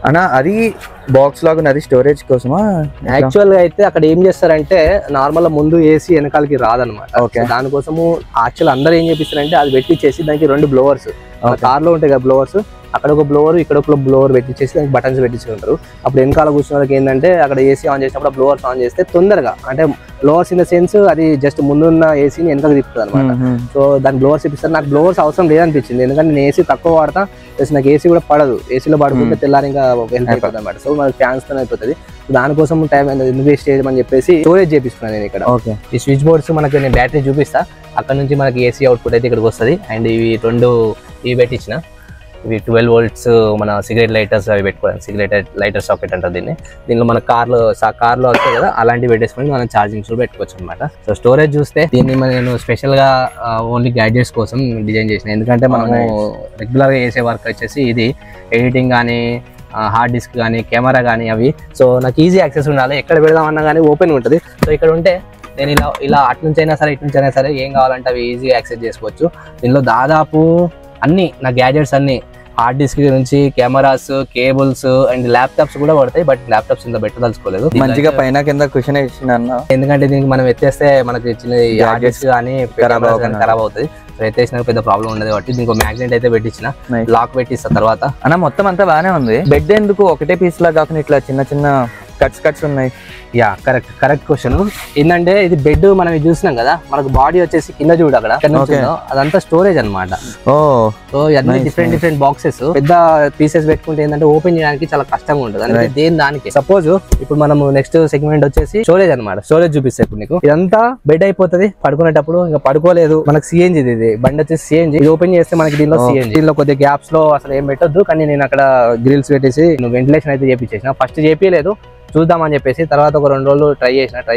అన్న. అది బాక్స్ లాగా ఉన్నది స్టోరేజ్ కోసమా? యాక్చువల్ గా అయితే అక్కడ ఏం చేస్తారంటే, నార్మల్ ముందు ఏసీ వెనకాలకి రాదనమాట. దానికోసము యాక్చువల్ అందరూ ఏం చేపిస్తారంటే, అది పెట్టించేసి దానికి 2 బ్లోవర్స్ కార్ లో ఉంటాయి కదా బ్లోవర్స్, అక్కడ ఒక బ్లోవర్ ఇక్కడ ఒక బ్లోవర్ పెట్టించేసి దానికి బటన్స్ పెట్టించుకుంటారు. అప్పుడు వెనకాల కూర్చున్న వాళ్ళకి ఏంటంటే, అక్కడ ఏసీ ఆన్ చేసినప్పుడు బ్లోవర్స్ ఆన్ చేస్తే తొందరగా, అంటే బ్లోవర్స్ ఇన్ ద సెన్స్ అది జస్ట్ ముందున్న ఏసీని వెనకకి తిప్పుతుంది అనమాట. సో దాని బ్లోవర్స్ ఇప్పిస్తారు. నాకు బ్లోవర్స్ అవసరం లేదనిపించింది, ఎందుకంటే నేను ఏసీ తక్కువ వాడతా, ప్లస్ నాకు ఏసీ కూడా పడదు. ఏసీలో పడుకుంటే తెల్లారి ఇంకా హెల్ప్ అయిపోతుంది అనమాట. సో మనకి ఫ్యాన్స్ తో అయిపోతుంది. దానికోసం టైం ఇన్వెస్ట్ చేయడం అని చెప్పేసి స్టోరేజ్ చేపిస్తున్నాను నేను ఇక్కడ. ఈ స్విచ్ బోర్డ్స్ మనకి నేను బ్యాటరీ చూపిస్తా, అక్కడ నుంచి మనకి ఏసీ అవుట్పుట్ అయితే ఇక్కడికి వస్తుంది. అండ్ ఇవి 2 ఇవి పెట్టించిన ఇవి 12 volts మన సిగరెట్ లైటర్స్ అవి పెట్టుకోవాలి. సిగరెట్ లైటర్ సాకెట్ అంటారు దీన్ని. దీనిలో మన కార్లో వస్తాయి కదా, అలాంటివి పెట్టేసుకొని మనం ఛార్జింగ్స్ పెట్టుకోవచ్చు అనమాట. సో స్టోరేజ్ చూస్తే దీన్ని నేను స్పెషల్ గా ఓన్లీ గ్యాడ్జెట్స్ కోసం డిజైన్ చేసిన. ఎందుకంటే మనము రెగ్యులర్ గా చేసే వర్క్ వచ్చేసి ఇది ఎడిటింగ్ కానీ, హార్డ్ డిస్క్ కానీ, కెమెరా కానీ అవి. సో నాకు ఈజీ యాక్సెస్ ఉండాలి, ఎక్కడ పెడదామన్నా కానీ ఓపెన్ ఉంటుంది. సో ఇక్కడ ఉంటే నేను ఇలా అటు నుంచి అయినా సరే, ఇటు నుంచి అయినా సరే ఏం కావాలంటే అవి ఈజీగా యాక్సెస్ చేసుకోవచ్చు. దీనిలో దాదాపు అన్ని నా గ్యాడ్జెట్స్ అన్ని, హార్డ్ డిస్క్ నుంచి కెమెరాస్, కేబుల్స్ అండ్ ల్యాప్టాప్స్ కూడా పడతాయి. బట్ ల్యాప్టాప్స్ ఇంత పెట్టదలుచుకోలేదు. మంచిగా పైన కింద క్వశ్చన్ ఇచ్చిన, ఎందుకంటే దీనికి మనం ఎత్తేస్తే మనకి చిన్న గ్యాడ్జెట్స్ కానీ ఖరాబ్ అవుతుంది. సో ఎత్తేసిన పెద్ద ప్రాబ్లం ఉండదు కాబట్టి దీనికి మ్యాగ్నెట్ అయితే పెట్టించిన, లాక్ పెట్టిస్తా తర్వాత. అన్న మొత్తం అంతా బాగానే ఉంది. బెడ్ ఎందుకు ఒకటే పీస్ లా కాకుండా ఇట్లా చిన్న చిన్న కట్స్ ఉన్నాయి? Yeah correct question. ఏంటంటే ఇది బెడ్ మనం చూసినాం కదా, మనకు బాడీ వచ్చేసి కింద చూడు అక్కడ అదంతా స్టోరేజ్ అనమాట. సో అన్ని డిఫరెంట్ బాక్సెస్, పెద్ద పీసెస్ పెట్టుకుంటే ఏంటంటే ఓపెన్ చేయడానికి చాలా కష్టంగా ఉంటుంది. అంటే దానికి సపోజ్ ఇప్పుడు మనం నెక్స్ట్ సెగ్మెంట్ వచ్చేసి స్టోరేజ్ అనమాట. స్టోరేజ్ చూపిస్తే ఇప్పుడు నీకు ఇదంతా బెడ్ అయిపోతుంది పడుకునేటప్పుడు. ఇంకా పడుకోలేదు, మనకు సిఎన్జి ఇది బండి వచ్చేసి సిఎన్జి. ఇది ఓపెన్ చేస్తే మనకి దీనిలో సిఎన్జి. దీనిలో కొద్దిగా గ్యాప్స్ లో అసలు ఏం పెట్టొద్దు, కానీ నేను అక్కడ గ్రిల్స్ పెట్టేసి వెంటిలేషన్ అయితే చేపించేసిన. ఫస్ట్ చేపియలేదు, చూద్దామని చెప్పేసి తర్వాత ఒక 2 రోజులు ట్రై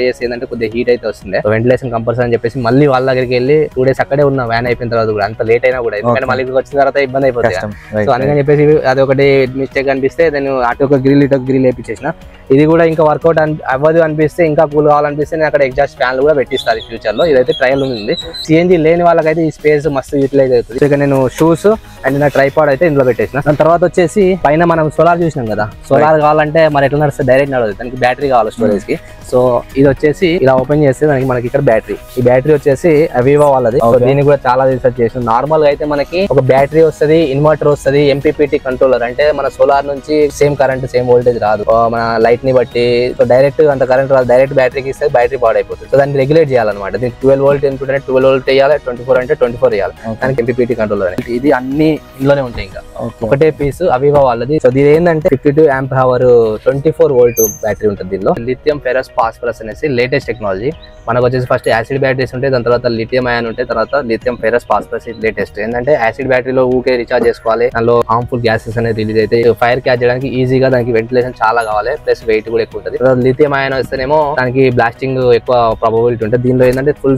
చేసి ఏంటంటే కొద్దిగా హీట్ అయితే వస్తుంది. వెంటిలేషన్ కంపల్సరీ అని చెప్పేసి మళ్ళీ వాళ్ళ దగ్గరికి వెళ్ళి 2 days అక్కడే ఉన్న వ్యాన్ అయిపోయిన తర్వాత కూడా, అంత లేట్ అయినా కూడా, ఎందుకంటే మళ్ళీ వచ్చిన తర్వాత ఇబ్బంది అయిపోతుంది. సో అందుకని చెప్పేసి అది ఒకటి మిస్టేక్ అనిపిస్తే నేను అటు ఒక గ్రిల్ ఇటు ఒక గ్రిల్ వేయించేసిన. ఇది కూడా ఇంకా వర్కౌట్ అవ్వదు అనిపిస్తే, ఇంకా కూల్ కావాలనిపిస్తే నేను అక్కడ ఎగ్జాస్ట్ ఫ్యాన్లు కూడా పెట్టిస్తాను ఫ్యూచర్ లో. ఇదైతే ట్రయల్ ఉంది. సిఎన్జి లేని వాళ్ళకైతే ఈ స్పేస్ మస్తు యూటిలైజ్ అవుతుంది. ఇక నేను షూస్ అండ్ నా ట్రైపాడ్ అయితే ఇందులో పెట్టేసిన. దాని తర్వాత వచ్చేసి పైన మనం సోలార్ చూసినాం కదా, సోలార్ కావాలంటే మరి ఎట్లా నడిస్తే డైరెక్ట్ నడవదు, దానికి బ్యాటరీ కావాలి స్టోరేజ్ కి. సో ఇది వచ్చేసి ఇలా ఓపెన్ చేస్తే మనకి ఇక్కడ బ్యాటరీ, ఈ బ్యాటరీ వచ్చేసి అవివో వాళ్ళది. దీన్ని కూడా చాలా రీసెర్చ్ చేసిన. నార్మల్ గా అయితే మనకి ఒక బ్యాటరీ వస్తుంది, ఇన్వర్టర్ వస్తుంది, ఎంపీపీటీ కంట్రోలర్, అంటే మన సోలార్ నుంచి సేమ్ కరెంట్ సేమ్ వోల్టేజ్ రాదు మన లైట్ ని బట్టి. సో డైరెక్ట్ అంత కరెంట్ రాదు, డైరెక్ట్ బ్యాటరీకి ఇస్తే బ్యాటరీ పాడైపోతుంది. సో దాన్ని రెగ్యులేట్ చేయాలన్నమాట. దీనికి 12 volt ఇన్పుట్ అంటే 12 volt వేయాలి, 24 అంటే 24 వేయాలి. దానికి ఎంపీపీటీ కంట్రోలర్. ఇది అన్ని ఇందులోనే ఉంటాయి. ఇంకా ఒకటే పీస్ అవివో వాళ్ళది. సో దీని ఏంటంటే 52 amp hour 24 volt బ్యాటరీ ఉంటుంది. దీనిలో లిథియం ఫెరస్ ఫాస్ఫరస్ అనేసి లేటెస్ట్ టెక్నాలజీ. మనకు వచ్చేసి ఫస్ట్ యాసిడ్ బ్యాటరీస్ ఉంటాయి, దాని తర్వాత లిథియం అయాన్ ఉంటాయి, తర్వాత లిథియం ఫెరస్ ఫాస్ఫరస్ లేటెస్ట్. ఏంటంటే యాసిడ్ బ్యాటరీలో ఊకే రీఛార్జ్ చేసుకోవాలి, దానిలో హార్మ్ఫుల్ గ్యాసెస్ అనేది రిలీజ్ అయితే ఫైర్ క్యాచ్ చేయడానికి ఈజీగా, దానికి వెంటిలేషన్ చాలా కావాలి, ప్లస్ వెయిట్ కూడా ఎక్కువ ఉంటుంది. లిథియం అయాన్ వస్తేనేమో దానికి బ్లాస్టింగ్ ఎక్కువ ప్రాబబిలిటీ ఉంటుంది. దీనిలో ఏంటంటే ఫుల్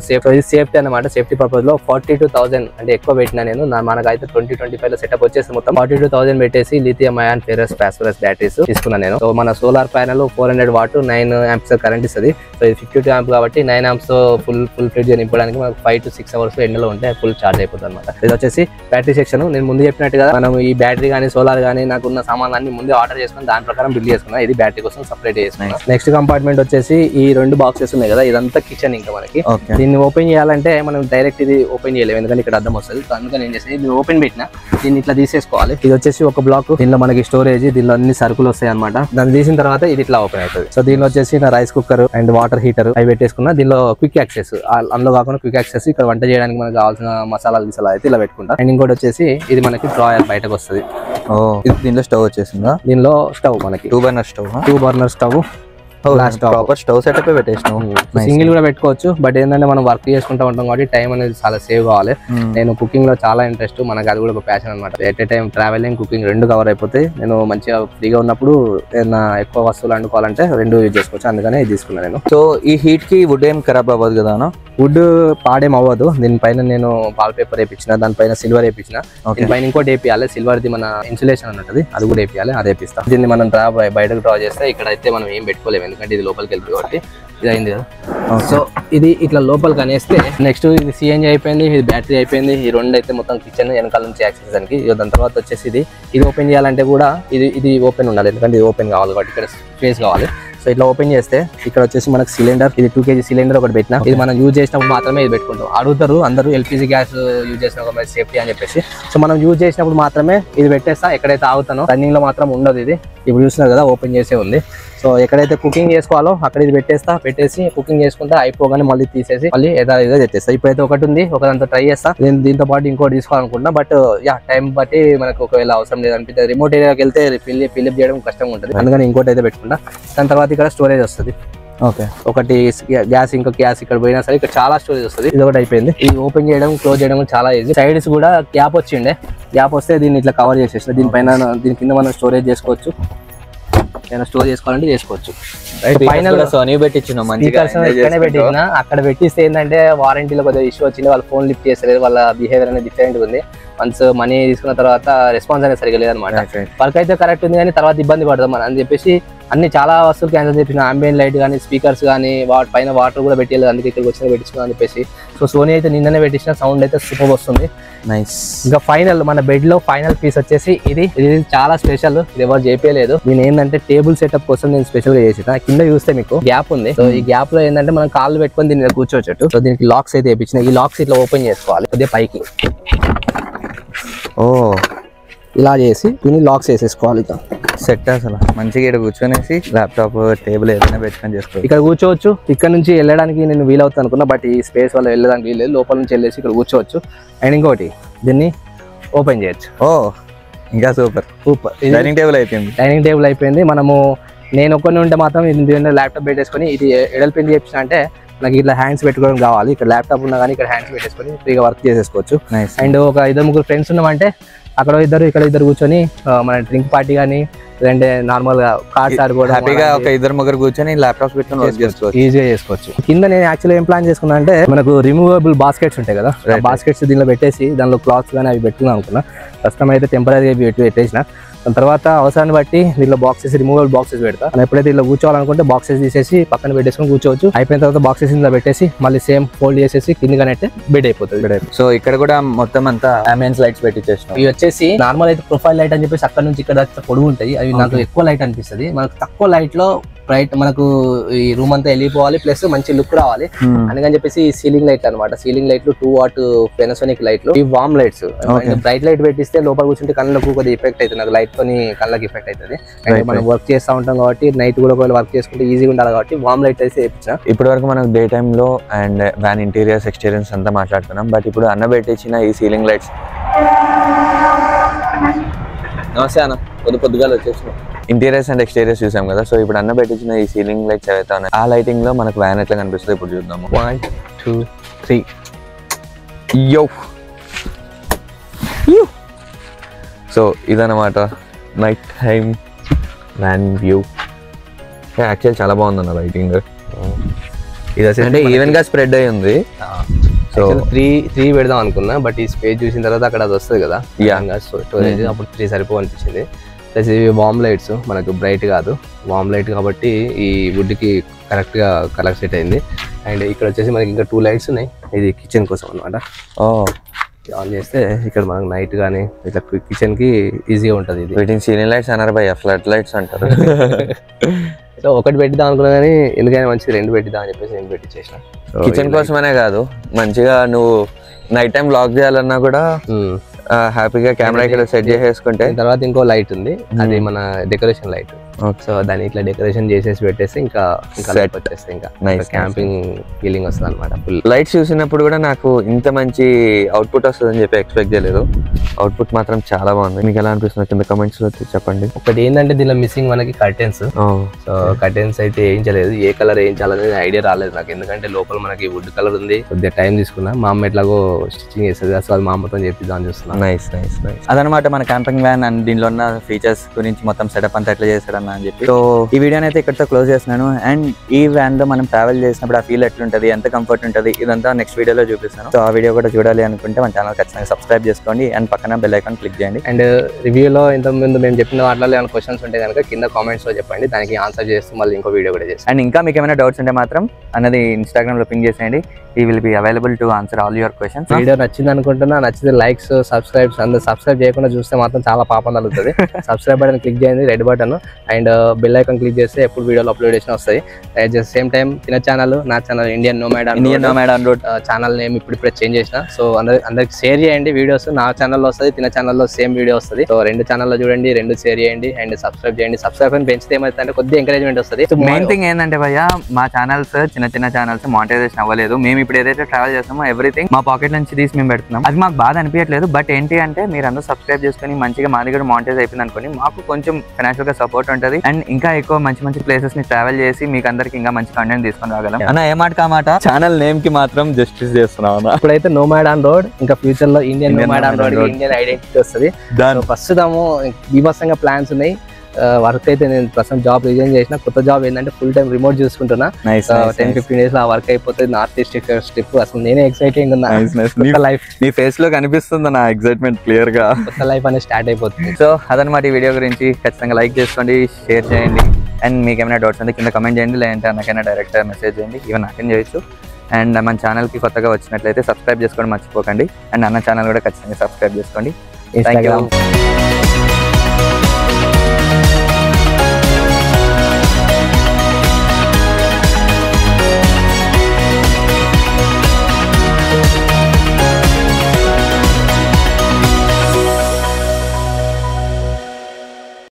సేఫ్టీ అనమాట. సేఫ్టీ పర్పస్ లో 42,000 అంటే ఎక్కువ పెట్టినా నేను. మనకైతే 2025 లో సెటప్ వచ్చేసి మొత్తం 42,000 పెట్టేసి lithium ion ferrous phosphorus batteries తీసుకున్నాను నేను. సో మన solar panel 400 watt 9 amps current ఇస్తుంది. సో ఇది 52 amp కాబట్టి 9 amps ఫుల్ ఫ్లెడ్జ్ గా నింపడానికి మనకు 5 to 6 hours ఎండలో ఉంటే ఫుల్ చార్జ్ అయిపోతుంది అనమాట. ఇది వచ్చేసి బ్యాటరీ సెక్షన్. నేను ముందు చెప్పినట్టుగా మనం ఈ బ్యాటరీ కానీ సోలార్ కానీ నాకున్న సామాన్లన్నీ ముందే ఆర్డర్ చేసుకుని దాని ప్రకారం బిల్ చేసుకున్నా. ఇది బ్యాటరీ కోసం సపరేట్ చేసుకున్నా. నెక్స్ట్ కంపార్ట్మెంట్ వచ్చేసి ఈ 2 బాక్సెస్ ఉన్నాయి కదా, ఇదంతా కిచెన్. ఇంకా మనకి దీన్ని ఓపెన్ చేయాలంటే మనం డైరెక్ట్ ఇది ఓపెన్ చేయలేము, ఎందుకంటే ఇక్కడ అర్థం వస్తుంది. సో అందుకని ఏం చేసి ఇది ఓపెన్ పెట్టినా దీన్ని ఇట్లా తీసేసుకోవాలి. ఇది వచ్చేసి ఒక బ్లాక్, దీనిలో మనకి స్టోరేజ్, దీనిలో అన్ని సరుకులు వస్తాయి అనమాట. దాన్ని తీసిన తర్వాత ఇది ఇట్లా ఓపెన్ అవుతుంది. సో దీనిలో వచ్చేసి నా rice cooker and water heater అవి పెట్టేసుకున్నా. దీనిలో క్విక్ యాక్సెస్, అందులో కాకుండా క్విక్ యాక్సెస్ ఇక్కడ వంట చేయడానికి మనకు కావాల్సిన మసాలాలు గిసాలా అయితే ఇలా పెట్టుకుంటా. అండ్ ఇంకోటి వచ్చేసి ఇది మనకి డ్రాయర్ బయటకు వస్తుంది. దీనిలో స్టవ్ వచ్చేసిందా? దీనిలో స్టవ్ మనకి 2 burner stove. Proper stove setup పెట్టేసినాం. సింగిల్ కూడా పెట్టుకోవచ్చు, బట్ ఏంటంటే మనం వర్క్ చేసుకుంటూ ఉంటాం కాబట్టి టైం అనేది చాలా సేవ్ కావాలి. నేను కుకింగ్ లో చాలా ఇంట్రెస్ట్, మనకు అది కూడా ఒక ప్యాషన్ అనమాట. At a time travelling, cooking 2 cover అయిపోతాయి. నేను మంచిగా ఫ్రీగా ఉన్నప్పుడు ఏదైనా ఎక్కువ వస్తువులు వండుకోవాలంటే 2 యూజ్ చేసుకోవచ్చు, అందుకనే ఇది తీసుకున్నాను నేను. సో ఈ హీట్ కి వుడ్ ఏం ఖరాబ్ అవ్వదు కదా? వుడ్ పాడేం అవ్వదు. దీనిపైన నేను వాల్ పేపర్ వేయించిన, దానిపైన సిల్వర్ వేయించిన, దీనిపైన ఇంకోటి వేపియాలి సిల్వర్ది, మన ఇన్సులేషన్ అన్నది అది కూడా వేపియాలి, అది వేపిస్తాం. దీన్ని మనం బయటకు డ్రా చేస్తే ఇక్కడ అయితే మనం ఏం పెట్టుకోలేము, ఎందుకంటే ఇది లోపలికి వెళ్తుంది కాబట్టి. ఇది అయింది కదా. సో ఇది ఇట్లా లోపలికి అనేస్తే నెక్స్ట్ ఇది సిఎన్జి అయిపోయింది, ఇది బ్యాటరీ అయిపోయింది. ఈ 2 అయితే మొత్తం కిచెన్ వెనకాల నుంచి యాక్సెస్ దానికి. దాని తర్వాత వచ్చేసి ఇది ఓపెన్ చేయాలంటే కూడా ఇది ఓపెన్ ఉండాలి, ఎందుకంటే ఇది ఓపెన్ కావాలి కాబట్టి ఇక్కడ స్పేస్ కావాలి. సో ఇట్లా ఓపెన్ చేస్తే ఇక్కడ వచ్చేసి మనకు సిలిండర్, ఇది 2 kg సిలిండర్ ఒకటి పెట్టినా. ఇది మనం యూజ్ చేసినప్పుడు మాత్రమే ఇది పెట్టుకుంటాం. అడుగుతారు అందరూ ఎల్పిజి గ్యాస్ యూజ్ చేసిన సేఫ్టీ అని చెప్పేసి. సో మనం యూజ్ చేసినప్పుడు మాత్రమే ఇది పెట్టేస్తా. ఎక్కడైతే ఆగుతానో రన్నింగ్ లో మాత్రం ఉండదు. ఇది ఇప్పుడు చూస్తున్నారు కదా ఓపెన్ చేసే ఉంది. సో ఎక్కడైతే కుకింగ్ చేసుకోవాలో అక్కడ ఇది పెట్టేసి కుకింగ్ చేసుకుంటే అయిపోగానే మళ్ళీ తీసేసి మళ్ళీ ఏదో చేస్తా. ఇప్పుడైతే ఒకటి ఉంది, ఒకదాంతో ట్రై చేస్తా. దీంతో పాటు ఇంకోటి తీసుకోవాలనుకుంటున్నా, బట్ టైం బట్టి మనకు ఒకవేళ అవసరం లేదనిపిస్తే రిమోట్ ఏరియాకి వెళ్తే ఫిల్అప్ చేయడం కష్టంగా ఉంటుంది, అందుకని ఇంకోటి అయితే పెట్టుకుంటా. దాని తర్వాత ఇక్కడ స్టోరేజ్ వస్తుంది. ఓకే. ఒకటి గ్యాస్, ఇంకో గ్యాస్ ఇక్కడ పోయినా సరే ఇక్కడ చాలా స్టోరేజ్ వస్తుంది. ఇది ఒకటి అయిపోయింది. ఇది ఓపెన్ చేయడం క్లోజ్ చేయడం కూడా చాలా ఈజీ. సైడ్స్ కూడా గ్యాప్ వచ్చిండే, గ్యాప్ వస్తే దీన్ని ఇట్లా కవర్ చేసేసిన. దీనిపైన దీని కింద మనం స్టోరేజ్ చేసుకోవచ్చు, ఏమైనా స్టోర్ చేసుకోవాలంటే చేసుకోవచ్చు. ఫైనల్ సోనీ పెట్టించిన పెట్టిన అక్కడ పెట్టిస్తే ఏంటంటే వారంటీలో కొద్దిగా ఇష్యూ వచ్చింది. వాళ్ళ ఫోన్ లిఫ్ట్ చేసలేదు, వాళ్ళ బిహేవియర్ అనేది డిఫరెంట్ ఉంది. వన్స్ మనీ తీసుకున్న తర్వాత రెస్పాన్స్ అనేది సరిగా లేదనమాట. వర్క్ అయితే కరెక్ట్ ఉంది కానీ తర్వాత ఇబ్బంది పడదాం అని చెప్పేసి అన్ని చాలా వస్తువులు క్యాన్సిల్ చేసిన. అంబియన్ లైట్ కానీ, స్పీకర్స్ కానీ, పైన వాటర్ కూడా పెట్టేది, అందుకే ఇక్కడికి వచ్చిన పెట్టించుకున్నాం అని చెప్పేసి. సో సోనీ అయితే నిన్ననే పెట్టించిన, సౌండ్ అయితే సూపర్ వస్తుంది. నైస్. ఇంకా ఫైనల్ మన బెడ్ లో ఫైనల్ పీస్ వచ్చేసి ఇది చాలా స్పెషల్. ఇది ఎవరు చేపలేదు. నేను ఏంటంటే టేబుల్ సెటప్ కోసం నేను స్పెషల్ గా చేసిన. కింద చూస్తే మీకు గ్యాప్ ఉంది. సో ఈ గ్యాప్ లో ఏంటంటే మనం కాళ్ళు పెట్టుకొని దీని మీద కూర్చోవచ్చు. సో దీనికి లాక్స్ అయితే వేయించిన. ఈ లాక్స్ ఇట్లా ఓపెన్ చేసుకోవాలి కొద్దిగా పైకి, ఇలా చేసి దీన్ని లాక్స్ వేసేసుకోవాలి. ఇక సెట్ అసలు మంచిగా ఇక్కడ కూర్చొనేసి ల్యాప్టాప్ టేబుల్ ఏదైనా పెట్టుకొని చేసుకోవచ్చు. ఇక్కడ కూర్చోవచ్చు. ఇక్కడ నుంచి వెళ్ళడానికి నేను వీలవుతుంది అనుకున్నా, బట్ ఈ స్పేస్ వల్ల వెళ్ళడానికి వీలేదు. లోపల నుంచి వెళ్ళేసి ఇక్కడ కూర్చోవచ్చు. అండ్ ఇంకోటి దీన్ని ఓపెన్ చేయొచ్చు. ఇంకా సూపర్. డైనింగ్ టేబుల్ అయిపోయింది. డైనింగ్ టేబుల్ అయిపోయింది. మనము నేను ఒక్కరిని ఉంటే మాత్రం దీన్ని ల్యాప్టాప్ పెట్టేసుకొని ఇది ఎడల్పింది చెప్పిన అంటే నాకు ఇట్లా హ్యాండ్స్ పెట్టుకోవడం కావాలి. ఇక్కడ ల్యాప్టాప్ ఉన్నా కానీ ఇక్కడ హ్యాండ్స్ పెట్టేసుకొని ఫ్రీగా వర్క్ చేసేసుకోవచ్చు. అండ్ ఒక 2-3 ఫ్రెండ్స్ ఉన్నామంటే అక్కడ ఇద్దరు ఇక్కడ ఇద్దరు కూర్చొని మన డ్రింక్ పార్టీ కానీ లేదంటే నార్మల్ గా కార్డ్స్ ఆడుకోవడం, హ్యాపీగా ఒక 2-3 కూర్చొని ల్యాప్టాప్స్ పెట్టుకొని వర్క్ చేసుకోవచ్చు, ఈజీగా చేసుకోవచ్చు. కింద నేను యాక్చువల్లీ ఏం ప్లాన్ చేసుకున్నా అంటే మనకు రిమూవబుల్ బాస్కెట్స్ ఉంటాయి కదా, బాస్కెట్స్ దీనిలో పెట్టేసి దానిలో క్లాత్స్ కానీ అవి పెట్టుకున్నాం అనుకున్నా. ప్రస్తుతం అయితే టెంపరీగా పెట్టేసిన. దాని తర్వాత అవసరాన్ని బట్టి దీనిలో బాక్సెస్, రిమూవబుల్ బాక్సెస్ పెడతా. మనం ఎప్పుడైతే ఇలా కూర్చోవాలనుకుంటే బాక్సెస్ తీసేసి పక్కన పెట్టేసుకొని కూర్చోవచ్చు. అయిపోయిన తర్వాత బాక్సెస్ ఇందులో పెట్టేసి మళ్ళీ సేమ్ ఫోల్డ్ చేసేసి కింద కనెక్ట్ బెడ్ అయిపోతుంది. సో ఇక్కడ కూడా మొత్తం అంతా అంబియన్స్ లైట్స్ పెట్టించేస్తాం. ఇవి వచ్చేసి నార్మల్ అయితే ప్రొఫైల్ లైట్ అని చెప్పేసి అక్కడ నుంచి ఇక్కడ పొడుగు ఉంటాయి. అవి నాకు ఎక్కువ లైట్ అనిపిస్తుంది. మనకు తక్కువ లైట్ లో బ్రైట్ మనకు ఈ రూమ్ అంతా వెళ్ళిపోవాలి, ప్లస్ మంచి లుక్ రావాలి. అందుకని చెప్పేసి సీలింగ్ లైట్లు అనమాట. సీలింగ్ లైట్లు 2 వాట్ పెనాసోనిక్ లైట్లు. ఈ వామ్ లైట్స్ బ్రైట్ లైట్ పెట్టిస్తే లోపల కూర్చుంటే కళ్ళకు కొద్దిగా ఎఫెక్ట్ అవుతుంది. నాకు లైట్ తోని కళ్ళకి ఎఫెక్ట్ అవుతుంది. అండ్ మనం వర్క్ చేస్తూ ఉంటాం కాబట్టి నైట్ కూడా ఒకవేళ వర్క్ చేసుకుంటే ఈజీగా ఉండాలి కాబట్టి వామ్ లైట్ అయితే వేయించిన. ఇప్పటి వరకు మనకు డే టైమ్ లో అండ్ వ్యాన్ ఇంటీరియర్స్ ఎక్స్టీరియర్స్ అంతా మాట్లాడుతున్నాం. బట్ ఇప్పుడు అన్న పెట్టించిన ఈ సీలింగ్ లైట్స్. నమస్తే అన్న, పొద్దుగాల వచ్చేసినాం. ఇంటీరియర్స్ అండ్ ఎక్స్టీరియర్స్ చూసాం కదా. సో ఇప్పుడు అన్న పెట్టించిన ఈ సీలింగ్ లైట్స్ ఏవైతే ఉన్నాయి ఆ లైటింగ్ లో మనకు వ్యాన్ ఎట్లా కనిపిస్తుంది ఇప్పుడు చూద్దాము. 1 2 3 యో. సో ఇదన్నమాట night time van view. Actual చాలా బాగుంది అన్న లైటింగ్. ఇది అంటే ఈవెన్ గా స్ప్రెడ్ అయి ఉంది. సో 3 పెడదాం అనుకున్నా, బట్ ఈ స్పేస్ చూసిన తర్వాత అక్కడ అది వస్తుంది కదా స్టోరేజ్, అప్పుడు 3 సరిపో అనిపించింది. ప్లస్ ఇవి వామ్ లైట్స్, మనకు బ్రైట్ కాదు, వామ్ లైట్ కాబట్టి ఈ వుడ్కి కరెక్ట్గా కలర్ సెట్ అయింది. అండ్ ఇక్కడ వచ్చేసి మనకి ఇంకా 2 లైట్స్ ఉన్నాయి. ఇది కిచెన్ కోసం అనమాట. ఆన్ చేస్తే ఇక్కడ మనకు నైట్ కానీ ఇట్లా కిచెన్ కి ఈజీగా ఉంటుంది. ఇది వీటిని సీలింగ్ లైట్స్ అన్నారు భయ్య, ఫ్లడ్ లైట్స్ అంటారు. సో ఒకటి పెట్టిద్దాం అనుకున్నా కానీ ఎందుకైనా మంచిది 2 పెట్టిద్దాం అని చెప్పేసి 2 పెట్టించేసిన. కిచెన్ కోసమనే కాదు, మంచిగా నువ్వు నైట్ టైం బ్లాక్ చేయాలన్నా కూడా హ్యాపీగా కెమెరా ఇక్కడ సెట్ చేసేసుకుంటే. తర్వాత ఇంకో లైట్ ఉంది, అది మన డెకరేషన్ లైట్. సో దాన్ని ఇట్లా డెకరేషన్ చేసేసి పెట్టేసి ఇంకా వచ్చేస్తే ఇంకా క్యాంపింగ్ ఫీలింగ్ వస్తుంది అనమాట. లైట్స్ చూసినప్పుడు కూడా నాకు ఇంత మంచి అవుట్పుట్ వస్తుందని చెప్పి ఎక్స్పెక్ట్ చేయలేదు. అవుట్పుట్ మాత్రం చాలా బాగుంది. మీకు ఎలా అనిపిస్తుంది కింద కమెంట్స్ లో చెప్పండి. ఒకటి ఏంటంటే దీనిలో మిస్సింగ్ మనకి కర్టెన్స్. సో కర్టెన్స్ అయితే వేయించలేదు, ఏ కలర్ వేయించాలనేది ఐడియా రాలేదు నాకు. ఎందుకంటే లోపల మనకి వుడ్ కలర్ ఉంది, కొద్దిగా టైం తీసుకున్నా. మా అమ్మ ఎట్లాగో స్టిచ్చింగ్ చేస్తుంది, అసలు అది మా అమ్మతో చెప్పిద్దాం చూస్తున్నా. Nice nice nice. అదనమాట మన క్యాంపింగ్ వ్యాన్ అండ్ దీనిలో ఉన్న ఫీచర్స్ గురించి మొత్తం సెటప్ అంతా ఎట్లా చేశాడన్న అని చెప్పి. సో ఈ వీడియోని అయితే ఇక్కడితో క్లోజ్ చేస్తున్నాను. అండ్ ఈ వ్యాన్ లో మనం ట్రావెల్ చేసినప్పుడు ఆ ఫీల్ ఎట్లుంటది, ఎంత కంఫర్ట్ ఉంటుంది, ఇదంతా నెక్స్ట్ వీడియోలో చూపిస్తాను. సో ఆ వీడియో కూడా చూడాలి అనుకుంటే మన ఛానల్ ఖచ్చితంగా సబ్స్క్రైబ్ చేసుకోండి అండ్ పక్కన బెల్ ఐకాన్ క్లిక్ చేయండి. అండ్ రివ్యూలో ఇంతకుముందు మేము చెప్పిన వాటిలో ఏమైనా క్వశ్చన్స్ ఉంటే కనుక కింద కామెంట్స్ లో చెప్పండి, దానికి ఆన్సర్ చేస్తూ మళ్ళీ ఇంకో వీడియో కూడా చేస్తాం. అండ్ ఇంకా మీకు ఏమైనా డౌట్స్ ఉంటే మాత్రం అన్నది ఇన్స్టాగ్రామ్ లో పింగ్ చేసేయండి. ఈ will be available to answer all your questions. Video నచ్చింది అనుకుంటున్నా, నచ్చితే లైక్స్ సబ్స్క్రైబ్స్ అందరూ సబ్స్క్రైబ్ చేయకుండా చూస్తే మాత్రం చాలా పాపం తగ్గుతుంది. సబ్స్క్రైబ్ బటన్ క్లిక్ చేయండి, red button, and bell icon click చేస్తే ఎప్పుడు వీడియోలు అప్లోడ్ చేసిన వస్తాయి. అట్ ద సేమ్ టైం తిన ఛానల్, నా channel Indian nomad on road channel name ఇప్పుడే చేంజ్ చేసిన. సో అందరికి షేర్ చేయండి వీడియోస్. నా ఛానల్లో వస్తుంది, తిన ఛానల్లో సేమ్ వీడియో వస్తుంది. సో 2 ఛానల్లో చూడండి, 2 షేర్ చేయండి అండ్ సబ్స్క్రైబ్ చేయండి. సబ్స్క్రైబ్ అని పెంచితే ఏమైతే కొద్దిగా ఎంకరేజ్మెంట్ వస్తుంది. మెయిన్ థింగ్ ఏంటంటే భయ్య, మా ఛానల్స్ చిన్న ఛానల్స్ మానిటైజేషన్ అవ్వలేదు. మేము ఇప్పుడు ఏదైతే ట్రావెల్ చేస్తామో ఎవ్రీథింగ్ మా పాకెట్ నుంచి తీసి మేము పెడుతున్నాం. అది మాకు బాధ అనిపించట్లేదు. బట్ ఏంటి అంటే మీరు అందరూ సబ్స్క్రైబ్ చేసుకుని మంచిగా మాది కూడా మానిటైజ్ అయిపోయింది అనుకోండి, మాకు కొంచెం ఫైనాన్షియల్ గా సపోర్ట్ ఉంటుంది అండ్ ఇంకా ఎక్కువ మంచి మంచి ప్లేసెస్ ని ట్రావెల్ చేసి మీకు అందరికి ఇంకా మంచి కంటెంట్ తీసుకొని రాగలం. అన్న ఏ మాట కామాట ఛానల్ నేమ్ కి మాత్రం జస్టిస్ చేస్తున్నాం అన్న. ఇప్పుడైతే నోమాడ్ ఆన్ రోడ్, ఇంకా ఫ్యూచర్ లో Indian nomad on road, Indian identity వస్తుంది. ప్రస్తుతము బీభత్సంగా ప్లాన్స్ ఉన్నాయి. వర్క్ అయితే నేను ప్రస్తుతం జాబ్ రిజైన్ చేసిన, కొత్త జాబ్ ఏంటంటే ఫుల్ టైం రిమోట్ చూసుకుంటున్నా. 10-15 డేస్ లో ఆ వర్క్ అయిపోతుంది. నార్త్ ఈస్ట్ ట్రిప్ అసలు నేనే ఎక్సైటింగ్ ఉన్నా. లైఫ్ నీ ఫేస్ లో కనిపిస్తుంది నా ఎక్సైట్మెంట్ క్లియర్ గా. కొత్త లైఫ్ అనేది స్టార్ట్ అయిపోతుంది. సో అదనమాట ఈ వీడియో గురించి. ఖచ్చితంగా లైక్ చేసుకోండి, షేర్ చేయండి అండ్ మీకు ఏమైనా డౌట్స్ ఉంటే కింద కమెంట్ చేయండి, లేదంటే నాకైనా డైరెక్ట్ మెసేజ్ చేయండి, ఈవెన్ నాకేం చేయొచ్చు. అండ్ మన ఛానల్కి కొత్తగా వచ్చినట్లయితే సబ్స్క్రైబ్ చేసుకోండి మర్చిపోకండి. అండ్ అన్న ఛానల్ కూడా ఖచ్చితంగా సబ్స్క్రైబ్ చేసుకోండి. Instagram.